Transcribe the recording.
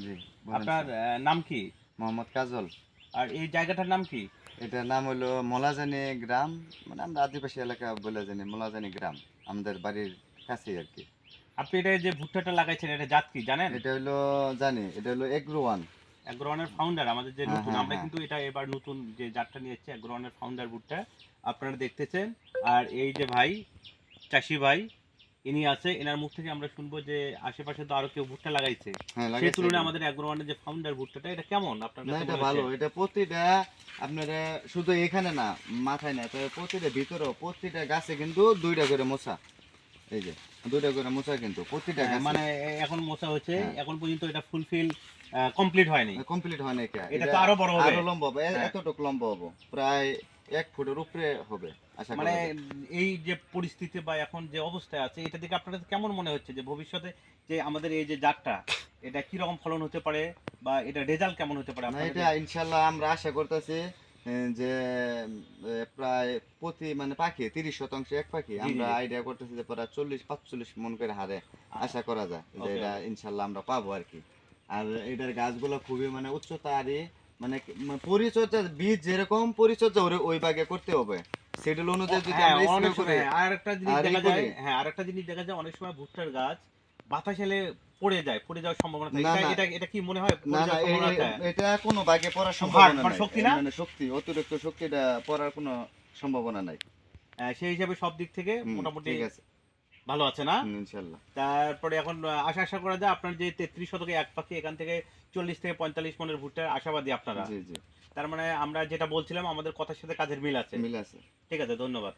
জি, বলেন আপনার স্যার। নাম কি? মোহাম্মদ কাজল। আর এই জায়গাটার নাম কি? এটার নাম হলো মলাজানি গ্রাম। মানে আমরা আদিবাসী এলাকা বলে জানি মলাজানি গ্রাম। আমাদের বাড়ির কাছেই আরকি। আপনি এটা যে ভুট্টাটা লাগাইছেন এটা জাত কি জানেন? এটা হইলো জানি, এটা হলো এগ্রো ওয়ান। অ্যাগ্রোয়ানের ফাউন্ডার আমাদের যে হ্যাঁ, নতুন, হ্যাঁ, আমরা হ্যাঁ। কিন্তু এটা এবার নতুন যে জাতটা নিয়ে এসেছি অ্যাগ্রোয়ানের ফাউন্ডার ভুট্টা আপনারা দেখতেছেন। আর এই যে ভাই, চাষি ভাই, ইনি আছে, এনার মুখ থেকে আমরা শুনবো যে আশেপাশে তো আরো কেউ ভুট্টা লাগাইছে, হ্যাঁ, সেই লাগাইছে তুলনায় এগুলো। আমাদের অ্যাগ্রোয়ানের যে ফাউন্ডার ভুট্টাটা এটা কেমন আপনার না কাছে এটা মনে হচ্ছে? ভালো। এটা প্রতিটা আপনার শুধু এখানে না, মাথায় না। তবে প্রতিটা ভিতরেও প্রতিটা গাছে কিন্তু ২ টা করে মোছা। এই যে ২ টা করে মোছা কিন্তু প্রতিটা গাছে। মানে এখন মোছা হচ্ছে, হ্যাঁ। এখন পর্যন্ত এটা ফুলফিল কমপ্লিট হয়নি। কমপ্লিট হয় নাই কা। এটা এটা তো আরো বড় হবে। আরো লম্বা হবে। হ্যাঁ, এতটুক লম্বা হবে। প্রায় ১ ফুটের উপরে হবে আশা মানে করা যায়। এই যে পরিস্থিতি বা এখন যে অবস্থায় আছে এটা থেকে আপনাদের কেমন মনে হচ্ছে যে ভবিষ্যতে যে আমাদের এই যে জাতটা এটা কি রকম ফলন হতে পারে বা এটা রেজাল্ট কেমন হতে পারে না আপনারা এটা ইনশাআল্লাহ আমরা আশা করতেছি যে প্রায় প্রতি মানে পাখি ৩০% এক পাখি জি জি আমরা জি আইডিয়া করতেছি যে প্রায় ৪০-৪৫ মন করে হারে আশা করা যায় যে ওকে এটা ওকে ইনশাআল্লাহ আমরা পাবো আর কি। আর এটার গাছগুলো খুবই মানে উচ্চতা আর মানে পরিচর্যা বীজ যেরকম পরিচর্যা ওই ভাগে করতে হবে শিডিউল অনুযায়ী যদি হ্যাঁ আমরা স্প্রে অনেক করি সময় আর একটা জিনিস আর ই দেখা যায়, করি হ্যাঁ আর একটা জিনিস দেখা যায় অনেক সময় ভুট্টার গাছ বাতাস এলে পড়ে যাওয়ার সম্ভাবনা থাকে, না এটা না এটা এটা কি মনে হয় না পড়ে না যাওয়ার সম্ভাবনা আছে? এটা কোনো ভাগে পড়ার ভার সম্ভাবনা ভার নাই। শক্তি না, মানে শক্তি অতিরিক্ত শক্তিটা পড়ার কোনো সম্ভাবনা নাই। সেই হিসাবে সব দিক থেকে হুম, মোটামুটি ঠিক আছে। ভালো আছে না? ইনশাল্লাহ। তারপরে এখন আশা করা যায় আপনার যে ৩৩ শতকে এক পাখি এখান থেকে ৪০ থেকে ৪৫ মনের ভুট্টার আশাবাদী আপনারা। জি, জি। তার মানে আমরা যেটা বলছিলাম আমাদের কথার সাথে কাজের মিল আছে। মিল আছে। ঠিক আছে, ধন্যবাদ।